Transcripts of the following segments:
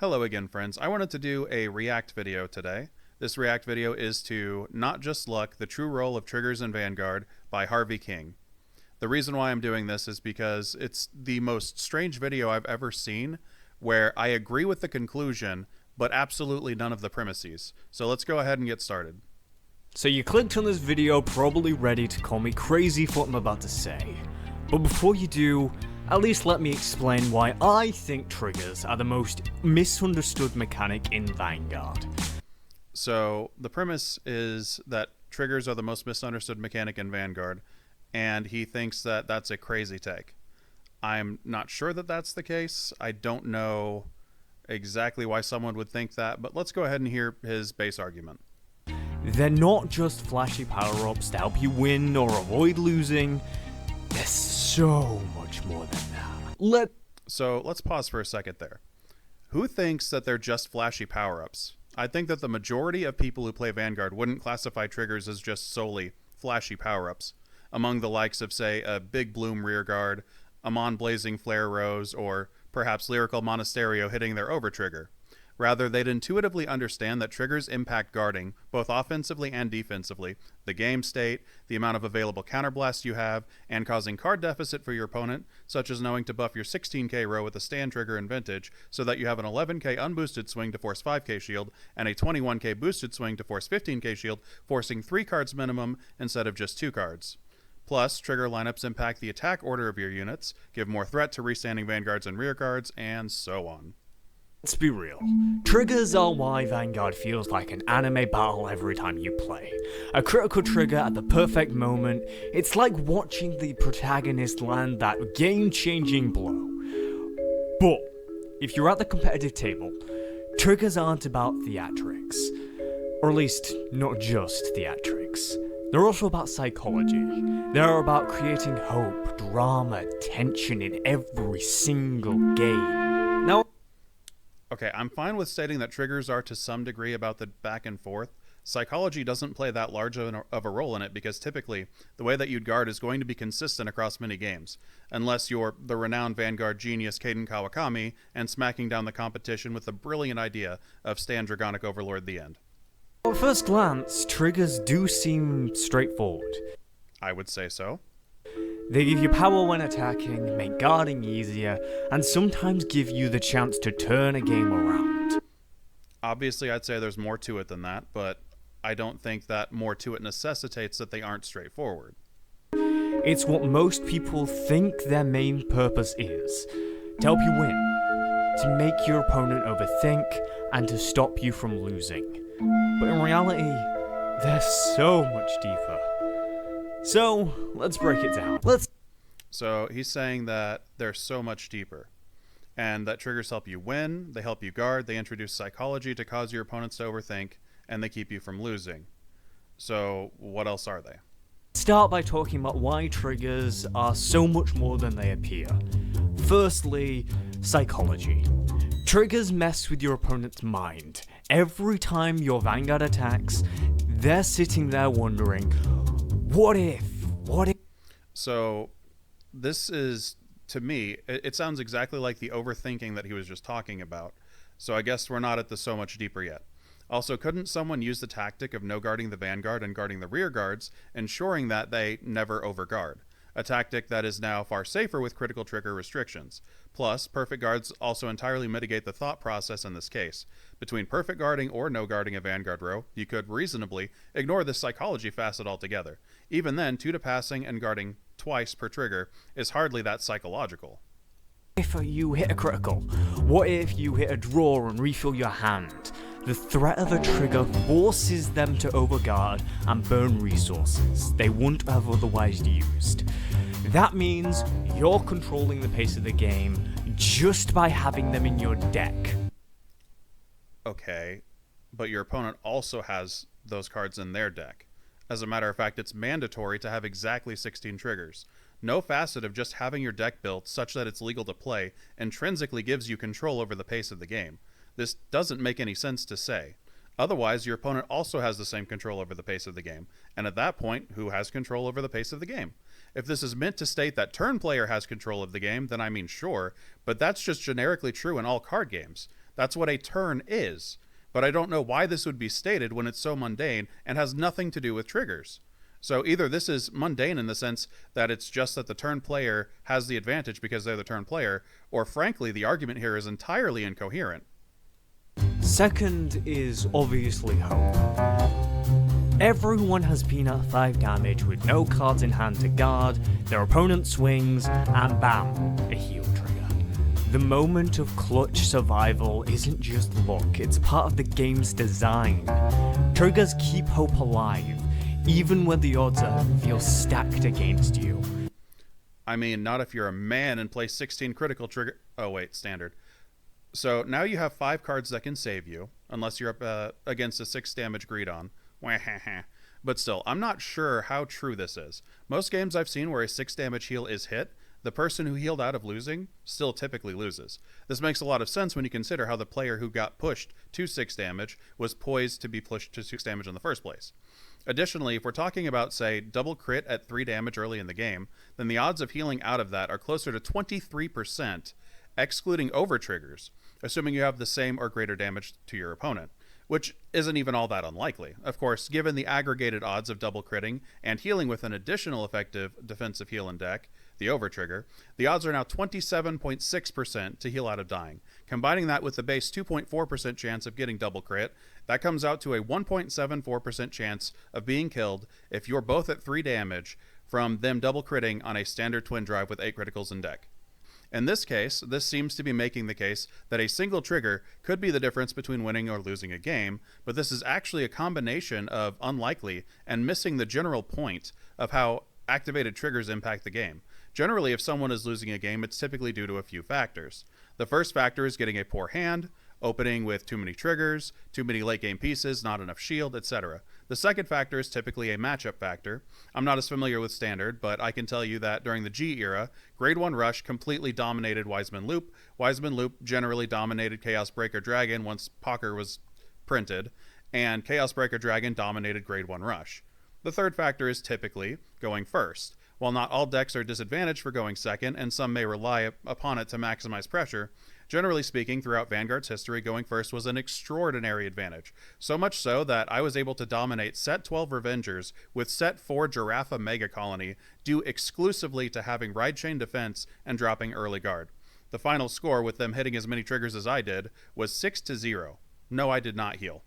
Hello again, friends. I wanted to do a React video today. This React video is to Not Just Luck, the True Role of Triggers in Vanguard by HarveyKing. The reason why I'm doing this is because it's the most strange video I've ever seen where I agree with the conclusion, but absolutely none of the premises. So let's go ahead and get started. So you clicked on this video probably ready to call me crazy for what I'm about to say. But before you do, at least let me explain why I think triggers are the most misunderstood mechanic in Vanguard. So the premise is that triggers are the most misunderstood mechanic in Vanguard, and he thinks that that's a crazy take. I'm not sure that that's the case. I don't know exactly why someone would think that, but let's go ahead and hear his base argument. They're not just flashy power-ups to help you win or avoid losing. There's so much more than that. So let's pause for a second there. Who thinks that they're just flashy power-ups? I think that the majority of people who play Vanguard wouldn't classify triggers as just solely flashy power-ups, among the likes of, say, a Big Bloom Rearguard, Amon Blazing Flare Rose, or perhaps Lyrical Monasterio hitting their overtrigger. Rather, they'd intuitively understand that triggers impact guarding, both offensively and defensively, the game state, the amount of available counterblast you have, and causing card deficit for your opponent, such as knowing to buff your 16k row with a stand trigger in Vintage, so that you have an 11k unboosted swing to force 5k shield, and a 21k boosted swing to force 15k shield, forcing 3 cards minimum instead of just 2 cards. Plus, trigger lineups impact the attack order of your units, give more threat to restanding vanguards and rearguards, and so on. Let's be real. Triggers are why Vanguard feels like an anime battle every time you play. A critical trigger at the perfect moment, it's like watching the protagonist land that game-changing blow. But, if you're at the competitive table, triggers aren't about theatrics. Or at least, not just theatrics. They're also about psychology. They're about creating hope, drama, tension in every single game. Now, okay, I'm fine with stating that triggers are to some degree about the back and forth. Psychology doesn't play that large of a role in it because typically the way that you'd guard is going to be consistent across many games, unless you're the renowned Vanguard genius Kaden Kawakami and smacking down the competition with the brilliant idea of Stand Dragonic Overlord the end. at first glance, triggers do seem straightforward. I would say so. They give you power when attacking, make guarding easier, and sometimes give you the chance to turn a game around. Obviously, I'd say there's more to it than that, but I don't think that more to it necessitates that they aren't straightforward. It's what most people think their main purpose is: to help you win, to make your opponent overthink, and to stop you from losing. But in reality, they're so much deeper. So, let's break it down. So he's saying that they're so much deeper, and that triggers help you win, they help you guard, they introduce psychology to cause your opponents to overthink, and they keep you from losing. So what else are they? Start by talking about why triggers are so much more than they appear. Firstly, psychology. Triggers mess with your opponent's mind. Every time your Vanguard attacks, they're sitting there wondering, what if? So this is, to me, it sounds exactly like the overthinking that he was just talking about. So I guess we're not at the so much deeper yet. Also, couldn't someone use the tactic of no guarding the Vanguard and guarding the rear guards, ensuring that they never overguard? A tactic that is now far safer with critical trigger restrictions. Plus, perfect guards also entirely mitigate the thought process in this case. Between perfect guarding or no guarding a Vanguard row, you could reasonably ignore this psychology facet altogether. Even then, 2 to passing and guarding twice per trigger is hardly that psychological. If you hit a critical? What if you hit a draw and refill your hand? The threat of a trigger forces them to overguard and burn resources they wouldn't have otherwise used. That means you're controlling the pace of the game just by having them in your deck. Okay, but your opponent also has those cards in their deck. As a matter of fact, it's mandatory to have exactly 16 triggers. No facet of just having your deck built such that it's legal to play intrinsically gives you control over the pace of the game. This doesn't make any sense to say. Otherwise, your opponent also has the same control over the pace of the game, and at that point, who has control over the pace of the game? If this is meant to state that turn player has control of the game, then I mean sure, but that's just generically true in all card games. That's what a turn is. But I don't know why this would be stated when it's so mundane and has nothing to do with triggers. So either this is mundane in the sense that it's just that the turn player has the advantage because they're the turn player, or frankly, the argument here is entirely incoherent. Second is obviously hope. Everyone has been at 5 damage with no cards in hand to guard, their opponent swings, and bam, a heal trigger. The moment of clutch survival isn't just luck, it's part of the game's design. Triggers keep hope alive, even when the odds feel stacked against you. I mean, not if you're a man and play 16 critical trigger... Oh wait, standard. So now you have 5 cards that can save you, unless you're up against a 6 damage Greedon. But still, I'm not sure how true this is. Most games I've seen where a 6 damage heal is hit, the person who healed out of losing still typically loses. This makes a lot of sense when you consider how the player who got pushed to 6 damage was poised to be pushed to 6 damage in the first place. Additionally, if we're talking about, say, double crit at 3 damage early in the game, then the odds of healing out of that are closer to 23%, excluding over triggers, assuming you have the same or greater damage to your opponent, which isn't even all that unlikely. Of course, given the aggregated odds of double critting and healing with an additional effective defensive heal in deck, the over trigger, the odds are now 27.6% to heal out of dying. Combining that with the base 2.4% chance of getting double crit, that comes out to a 1.74% chance of being killed if you're both at 3 damage from them double critting on a standard twin drive with 8 criticals in deck. In this case, this seems to be making the case that a single trigger could be the difference between winning or losing a game, but this is actually a combination of unlikely and missing the general point of how activated triggers impact the game. Generally, if someone is losing a game, it's typically due to a few factors. The first factor is getting a poor hand, opening with too many triggers, too many late game pieces, not enough shield, etc. The second factor is typically a matchup factor. I'm not as familiar with Standard, but I can tell you that during the G era, Grade 1 Rush completely dominated Wiseman Loop. Wiseman Loop generally dominated Chaos Breaker Dragon once Poker was printed, and Chaos Breaker Dragon dominated Grade 1 Rush. The third factor is typically going first. While not all decks are disadvantaged for going second, and some may rely upon it to maximize pressure, generally speaking, throughout Vanguard's history, going first was an extraordinary advantage. So much so that I was able to dominate Set 12 Revengers with Set 4 Giraffa Mega Colony due exclusively to having Ride Chain Defense and dropping early guard. The final score, with them hitting as many triggers as I did, was 6-0. No, I did not heal.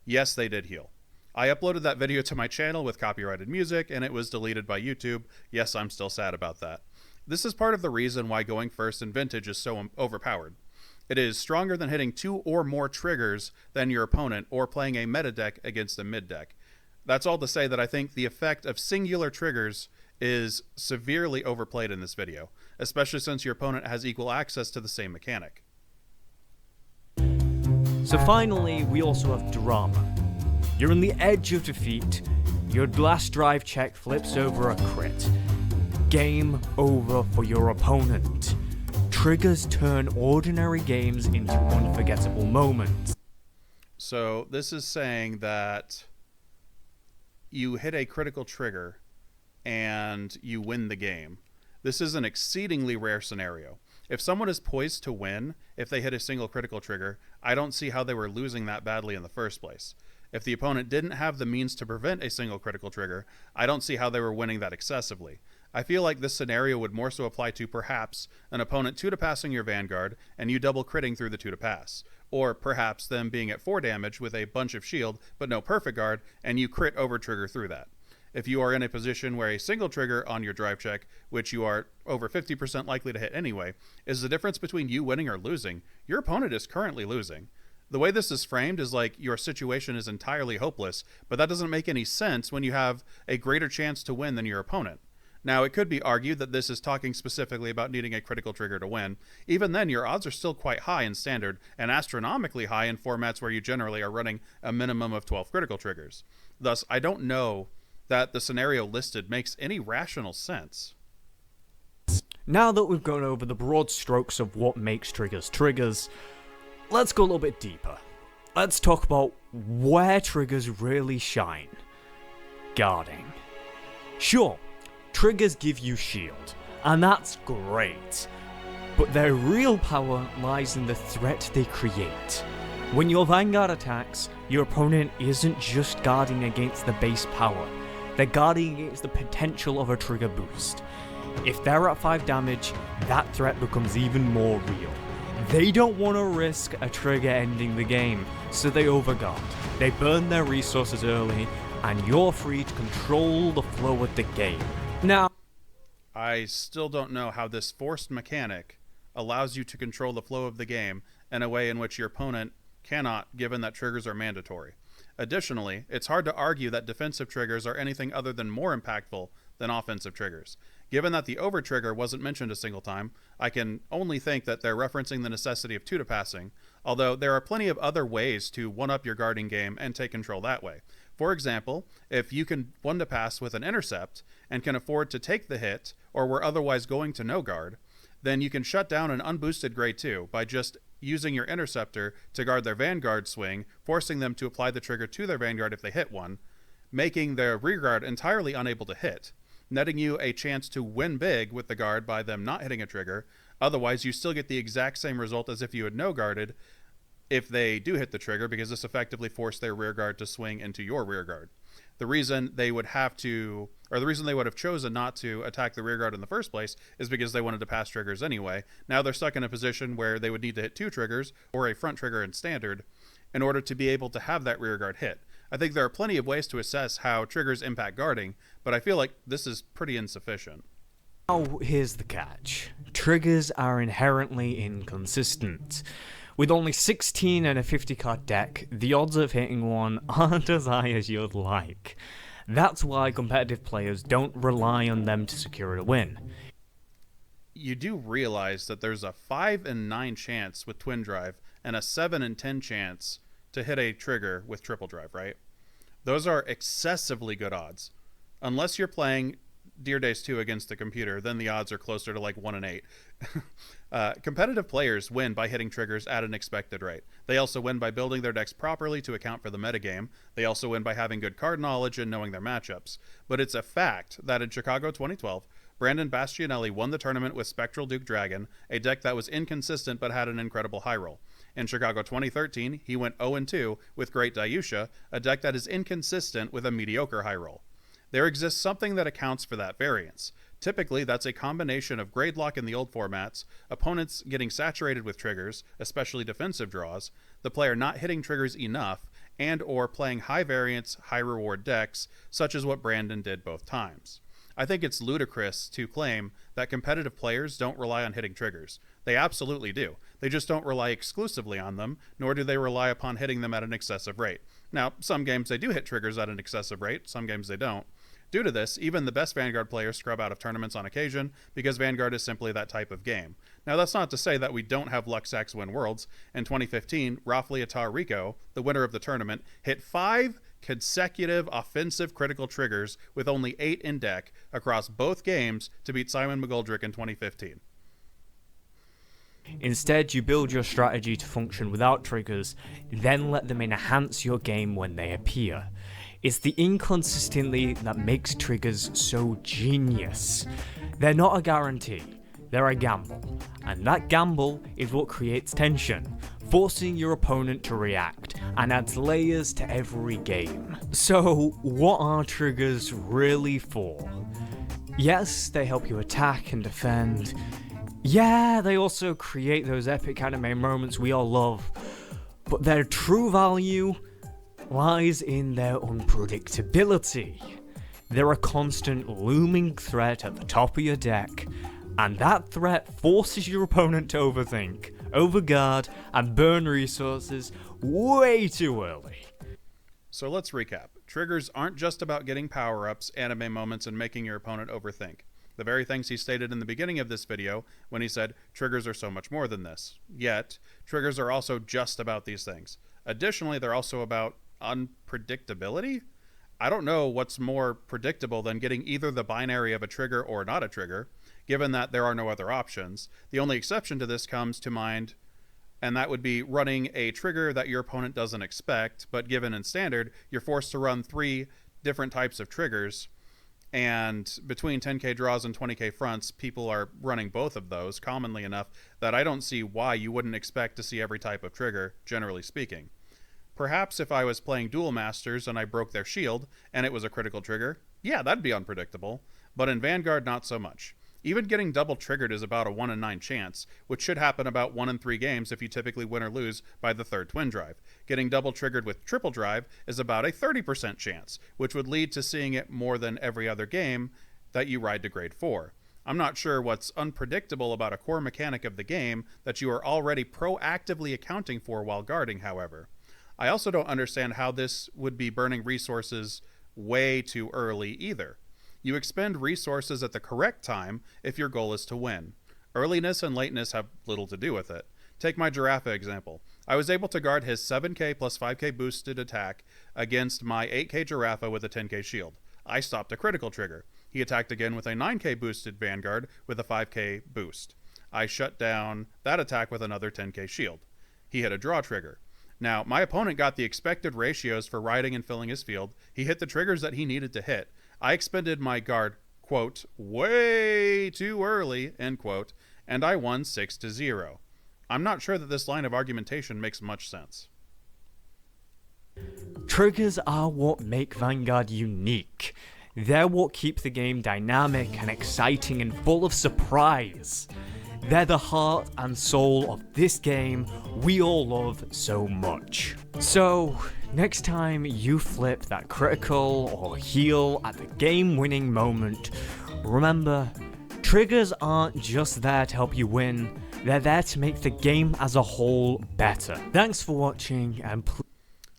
Yes, they did heal. I uploaded that video to my channel with copyrighted music, and it was deleted by YouTube. Yes, I'm still sad about that. This is part of the reason why going first in Vintage is so overpowered. It is stronger than hitting 2 or more triggers than your opponent or playing a meta deck against a mid deck. That's all to say that I think the effect of singular triggers is severely overplayed in this video, especially since your opponent has equal access to the same mechanic. So finally, we also have drama. You're on the edge of defeat, your last drive check flips over a crit. Game over for your opponent. Triggers turn ordinary games into unforgettable moments. So this is saying that you hit a critical trigger and you win the game. This is an exceedingly rare scenario. If someone is poised to win, if they hit a single critical trigger, I don't see how they were losing that badly in the first place. If the opponent didn't have the means to prevent a single critical trigger, I don't see how they were winning that excessively. I feel like this scenario would more so apply to perhaps an opponent 2 to passing your Vanguard and you double critting through the 2 to pass. Or perhaps them being at 4 damage with a bunch of shield but no perfect guard and you crit over trigger through that. If you are in a position where a single trigger on your drive check, which you are over 50% likely to hit anyway, is the difference between you winning or losing, your opponent is currently losing. The way this is framed is like your situation is entirely hopeless, but that doesn't make any sense when you have a greater chance to win than your opponent. Now, it could be argued that this is talking specifically about needing a critical trigger to win. Even then, your odds are still quite high in Standard, and astronomically high in formats where you generally are running a minimum of 12 critical triggers. Thus, I don't know that the scenario listed makes any rational sense. Now that we've gone over the broad strokes of what makes triggers triggers, let's go a little bit deeper. Let's talk about where triggers really shine. Guarding. Sure, triggers give you shield, and that's great. but their real power lies in the threat they create. When your Vanguard attacks, your opponent isn't just guarding against the base power, they're guarding against the potential of a trigger boost. If they're at 5 damage, that threat becomes even more real. They don't want to risk a trigger ending the game, so they overguard. They burn their resources early, and you're free to control the flow of the game. Now, I still don't know how this forced mechanic allows you to control the flow of the game in a way in which your opponent cannot, given that triggers are mandatory. Additionally, it's hard to argue that defensive triggers are anything other than more impactful than offensive triggers. Given that the over trigger wasn't mentioned a single time, I can only think that they're referencing the necessity of 2 to passing, although there are plenty of other ways to one-up your guarding game and take control that way. For example, if you can 1 to pass with an intercept and can afford to take the hit, or were otherwise going to no guard, then you can shut down an unboosted grade 2 by just using your interceptor to guard their Vanguard swing, forcing them to apply the trigger to their Vanguard if they hit one, making their rearguard entirely unable to hit, netting you a chance to win big with the guard by them not hitting a trigger. Otherwise, you still get the exact same result as if you had no guarded if they do hit the trigger, because this effectively forced their rearguard to swing into your rearguard. The reason they would have chosen not to attack the rearguard in the first place is because they wanted to pass triggers anyway. Now they're stuck in a position where they would need to hit 2 triggers, or a front trigger in standard, in order to be able to have that rearguard hit. I think there are plenty of ways to assess how triggers impact guarding, but I feel like this is pretty insufficient. now here's the catch. Triggers are inherently inconsistent. With only 16 and a 50 card deck, the odds of hitting one aren't as high as you'd like. That's why competitive players don't rely on them to secure a win. You do realize that there's a 5 in 9 chance with twin drive and a 7 in 10 chance to hit a trigger with triple drive, right? Those are excessively good odds. Unless you're playing Dear Days 2 against the computer, then the odds are closer to like 1 in 8. Competitive players win by hitting triggers at an expected rate. They also win by building their decks properly to account for the metagame. They also win by having good card knowledge and knowing their matchups. But it's a fact that in Chicago 2012, Brandon Bastianelli won the tournament with Spectral Duke Dragon, a deck that was inconsistent but had an incredible high roll. In Chicago 2013, he went 0-2 with Great Dayusha, a deck that is inconsistent with a mediocre high roll. There exists something that accounts for that variance. Typically, that's a combination of grade lock in the old formats, opponents getting saturated with triggers, especially defensive draws, the player not hitting triggers enough, and or playing high variance, high reward decks, such as what Brandon did both times. I think it's ludicrous to claim that competitive players don't rely on hitting triggers. They absolutely do. They just don't rely exclusively on them, nor do they rely upon hitting them at an excessive rate. Now, some games they do hit triggers at an excessive rate, some games they don't. Due to this, even the best Vanguard players scrub out of tournaments on occasion, because Vanguard is simply that type of game. Now, that's not to say that we don't have luck sacks win worlds. In 2015, Rafli Atarico, the winner of the tournament, hit 5 consecutive offensive critical triggers with only 8 in deck across both games to beat Simon McGoldrick in 2015. Instead, you build your strategy to function without triggers, then let them enhance your game when they appear. It's the inconsistency that makes triggers so genius. They're not a guarantee, they're a gamble. And that gamble is what creates tension, forcing your opponent to react, and adds layers to every game. So, what are triggers really for? Yes, they help you attack and defend. Yeah, they also create those epic anime moments we all love. But their true value lies in their unpredictability. They're a constant looming threat at the top of your deck, and that threat forces your opponent to overthink, overguard, and burn resources way too early. So let's recap. Triggers aren't just about getting power-ups, anime moments, and making your opponent overthink. The very things he stated in the beginning of this video when he said, triggers are so much more than this. Yet, triggers are also just about these things. Additionally, they're also about unpredictability? I don't know what's more predictable than getting either the binary of a trigger or not a trigger, given that there are no other options. The only exception to this comes to mind, and that would be running a trigger that your opponent doesn't expect, but given in standard, you're forced to run 3 different types of triggers, And between 10k draws and 20k fronts, people are running both of those commonly enough that I don't see why you wouldn't expect to see every type of trigger, generally speaking. Perhaps if I was playing Duel Masters and I broke their shield and it was a critical trigger, yeah, that'd be unpredictable. But in Vanguard, not so much. Even getting double triggered is about a 1 in 9 chance, which should happen about 1 in 3 games if you typically win or lose by the third twin drive. Getting double triggered with triple drive is about a 30% chance, which would lead to seeing it more than every other game that you ride to grade 4. I'm not sure what's unpredictable about a core mechanic of the game that you are already proactively accounting for while guarding, however. I also don't understand how this would be burning resources way too early either. You expend resources at the correct time if your goal is to win. Earliness and lateness have little to do with it. Take my Giraffe example. I was able to guard his 7k plus 5k boosted attack against my 8k Giraffe with a 10k shield. I stopped a critical trigger. He attacked again with a 9k boosted Vanguard with a 5k boost. I shut down that attack with another 10k shield. He hit a draw trigger. Now, my opponent got the expected ratios for riding and filling his field. He hit the triggers that he needed to hit. I expended my guard, quote, way too early, end quote, and I won 6-0. I'm not sure that this line of argumentation makes much sense. Triggers are what make Vanguard unique. They're what keep the game dynamic and exciting and full of surprise. They're the heart and soul of this game we all love so much. So, next time you flip that critical or heal at the game-winning moment, remember, triggers aren't just there to help you win, they're there to make the game as a whole better. Thanks for watching, and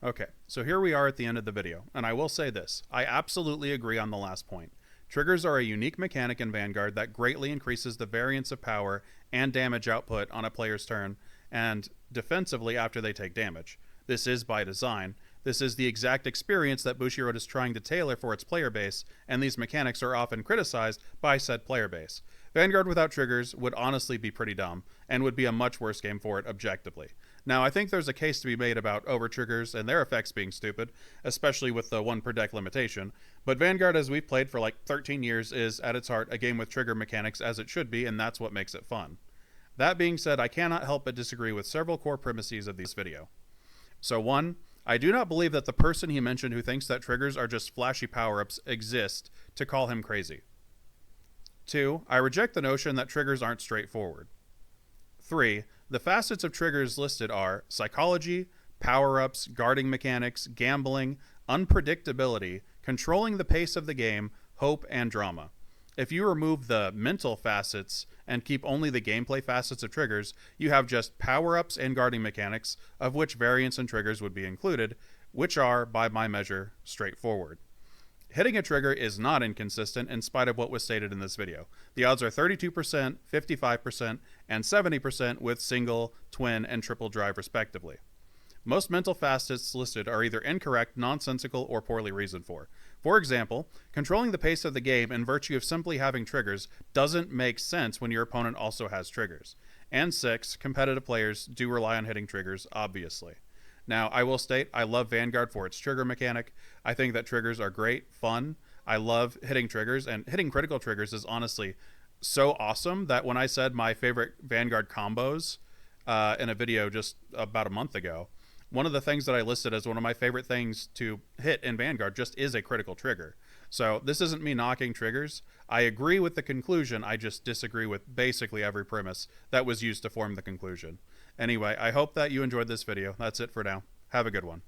Okay, so here we are at the end of the video, and I will say this, I absolutely agree on the last point. Triggers are a unique mechanic in Vanguard that greatly increases the variance of power and damage output on a player's turn, and defensively after they take damage. This is by design. This is the exact experience that Bushiroad is trying to tailor for its player base, and these mechanics are often criticized by said player base. Vanguard without triggers would honestly be pretty dumb, and would be a much worse game for it objectively. Now, I think there's a case to be made about over-triggers and their effects being stupid, especially with the 1 per deck limitation, but Vanguard, as we've played for like 13 years, is at its heart a game with trigger mechanics as it should be, and that's what makes it fun. That being said, I cannot help but disagree with several core premises of this video. So 1, I do not believe that the person he mentioned who thinks that triggers are just flashy power-ups exist to call him crazy. 2, I reject the notion that triggers aren't straightforward. 3, the facets of triggers listed are psychology, power-ups, guarding mechanics, gambling, unpredictability, controlling the pace of the game, hope, and drama. If you remove the mental facets and keep only the gameplay facets of triggers, you have just power-ups and guarding mechanics, of which variants and triggers would be included, which are, by my measure, straightforward. Hitting a trigger is not inconsistent in spite of what was stated in this video. The odds are 32%, 55%, and 70% with single, twin, and triple drive respectively. Most mental facets listed are either incorrect, nonsensical, or poorly reasoned for. For example, controlling the pace of the game in virtue of simply having triggers doesn't make sense when your opponent also has triggers. And 6, competitive players do rely on hitting triggers, obviously. Now, I will state, I love Vanguard for its trigger mechanic. I think that triggers are great, fun. I love hitting triggers, and hitting critical triggers is honestly so awesome that when I said my favorite Vanguard combos in a video just about a month ago, one of the things that I listed as one of my favorite things to hit in Vanguard just is a critical trigger. So this isn't me knocking triggers. I agree with the conclusion, I just disagree with basically every premise that was used to form the conclusion. Anyway, I hope that you enjoyed this video. That's it for now. Have a good one.